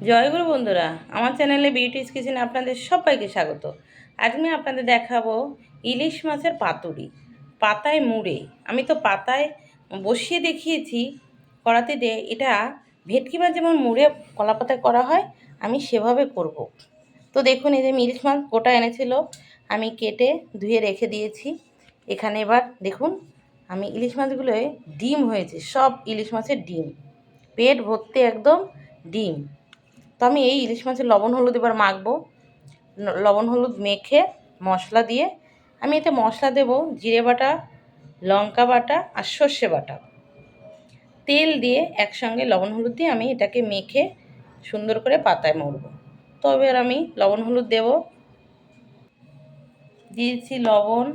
জয়গুরু বন্ধুরা, আমার চ্যানেলে বিউটিস কিচেনে আপনাদের সবাইকে স্বাগত। আজ আমি আপনাদের দেখাবো ইলিশ মাছের পাতুরি, পাতায় মুড়ে। আমি তো পাতায় বসিয়ে দেখিয়েছি কড়াতে দিয়ে। এটা ভেটকি মাছ যেমন মুড়ে কলা পাতায় করা হয়, আমি সেভাবে করব। তো দেখুন, এই যে ইলিশ মাছ গোটা এনেছিল, আমি কেটে ধুয়ে রেখে দিয়েছি। এখানে এবার দেখুন, আমি ইলিশ মাছগুলোয় ডিম হয়েছে, সব ইলিশ মাছের ডিম, পেট ভর্তি একদম ডিম। তো আমি এই ইলিশ মাছের লবণ হলুদ এবার মাখবো। লবণ হলুদ মেখে মশলা দিয়ে আমি এতে মশলা দেব জিরে বাটা, লঙ্কা বাটা আর সর্ষে বাটা। তেল দিয়ে একসঙ্গে লবণ হলুদ দিয়ে আমি এটাকে মেখে সুন্দর করে পাতায় মুড়ব। তো এবার আমি লবণ হলুদ দেব, দিয়েছি লবণ,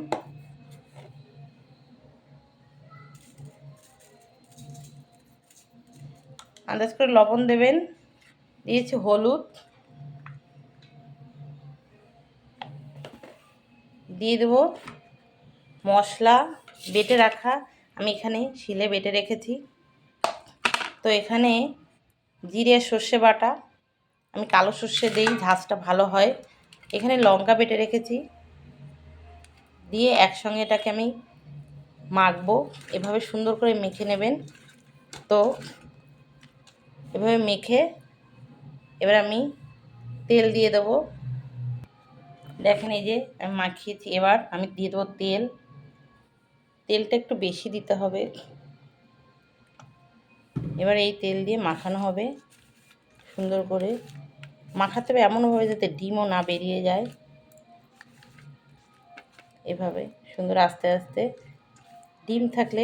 আন্দাজ করে লবণ দেবেন, দিয়েছি হলুদ, দিয়ে দেবো মশলা বেটে রাখা। আমি এখানে শিলে বেটে রেখেছি। তো এখানে জিরে সর্ষে বাটা, আমি কালো সর্ষে দিই, ঝাঁজটা ভালো হয়। এখানে লঙ্কা বেটে রেখেছি, দিয়ে একসঙ্গে এটাকে আমি মাখবো। এভাবে সুন্দর করে মেখে নেবেন। তো এভাবে মেখে এবার আমি তেল দিয়ে দেবো। দেখেন, এই যে আমি মাখিয়েছি। এবার আমি দিয়ে দেবো তেল। তেলটা একটু বেশি দিতে হবে। এবার এই তেল দিয়ে মাখানো হবে, সুন্দর করে মাখাতে হবে এমনভাবে যাতে ডিমও না বেরিয়ে যায়। এভাবে সুন্দর আস্তে আস্তে, ডিম থাকলে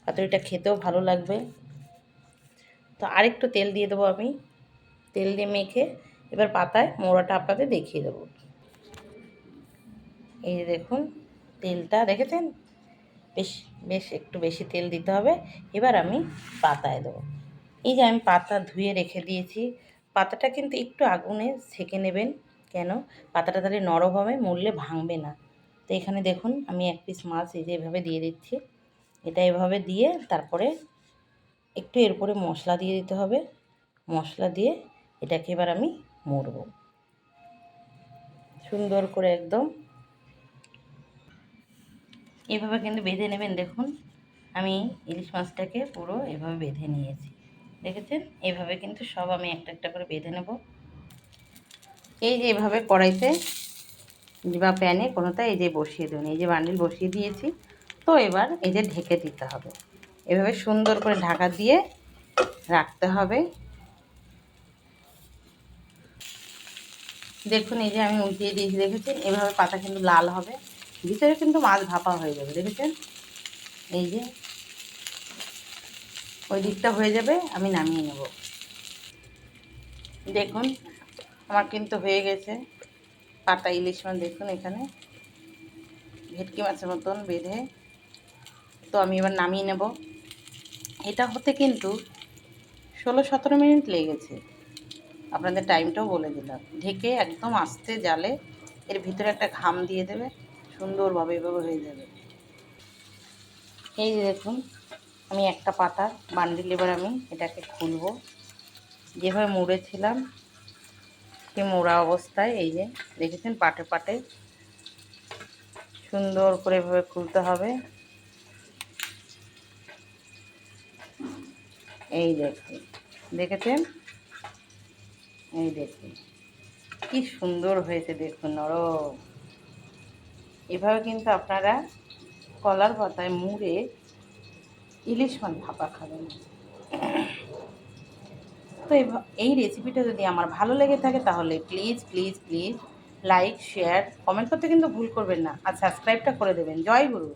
পাতুরিটা খেতেও ভালো লাগবে। তো আরেকটু তেল দিয়ে দেবো আমি। তেল দিয়ে মেখে এবার পাতায় মোড়াটা আপনাদের দেখিয়ে দেবো। এই যে দেখুন, তেলটা দেখেছেন, বেশ বেশ একটু বেশি তেল দিতে হবে। এবার আমি পাতায় দেবো। এই যে আমি পাতা ধুয়ে রেখে দিয়েছি। পাতাটা কিন্তু একটু আগুনে সেঁকে নেবেন, কেন পাতাটা তাহলে নরম হবে, মরলে ভাঙবে না। তো এখানে দেখুন, আমি এক পিস মাছ এই যে এভাবে দিয়ে দিচ্ছি। এটা এভাবে দিয়ে তারপরে একটু এরপরে মশলা দিয়ে দিতে হবে। মশলা দিয়ে এটাকে এবার আমি মুড়ব সুন্দর করে একদম। এভাবে কিন্তু বেঁধে নেবেন। দেখুন, আমি ইলিশ মাছটাকে পুরো এভাবে বেঁধে নিয়েছি, দেখেছেন? এভাবে কিন্তু সব আমি একটা একটা করে বেঁধে নেব। এই যে এভাবে কড়াইতে বা প্যানে কোনোটা এই যে বসিয়ে দেবেন। এই যে বান্ডিল বসিয়ে দিয়েছি। তো এবার এই যে ঢেকে দিতে হবে, এভাবে সুন্দর করে ঢাকা দিয়ে রাখতে হবে। দেখুন, এই যে আমি উল্টিয়ে দিয়েছি, দেখেছেন? এভাবে পাতা কিন্তু লাল হবে, ভিতরে কিন্তু মাছ ভাপা হয়ে যাবে, দেখেছেন? এই যে ওই দিকটা হয়ে যাবে, আমি নামিয়ে নেব। দেখুন, আমার কিন্তু হয়ে গেছে পাতা ইলিশ মাছ। দেখুন, এখানে ভেটকি মাছের মতন বেঁধে। তো আমি এবার নামিয়ে নেব। এটা হতে কিন্তু 16-17 মিনিট লেগেছে, আপনাদের টাইমটাও বলে দিলাম। ঢেকে একদম আস্তে জালে এর ভিতরে একটা ঘাম দিয়ে দেবে, সুন্দরভাবে এভাবে হয়ে যাবে। এই যে দেখুন, আমি একটা পাতার বান্ডিল এবার আমি এটাকে খুলব। যেভাবে মুড়েছিলাম সে মোড়া অবস্থায়, এই যে দেখেছেন, পাটে পাটে সুন্দর করে এভাবে খুলতে হবে। এই দেখুন, দেখেছেন? এই দেখুন কি সুন্দর হয়েছে, দেখুন নরম। এভাবে কিন্তু আপনারা কলার পাতায় মুড়ে ইলিশ মাছ ভাপা খাবেন। তো এই রেসিপিটা যদি আমার ভালো লেগে থাকে তাহলে please please please like, share, comment করতে কিন্তু ভুল করবেন না, আর সাবস্ক্রাইবটা করে দেবেন। জয় গুরু।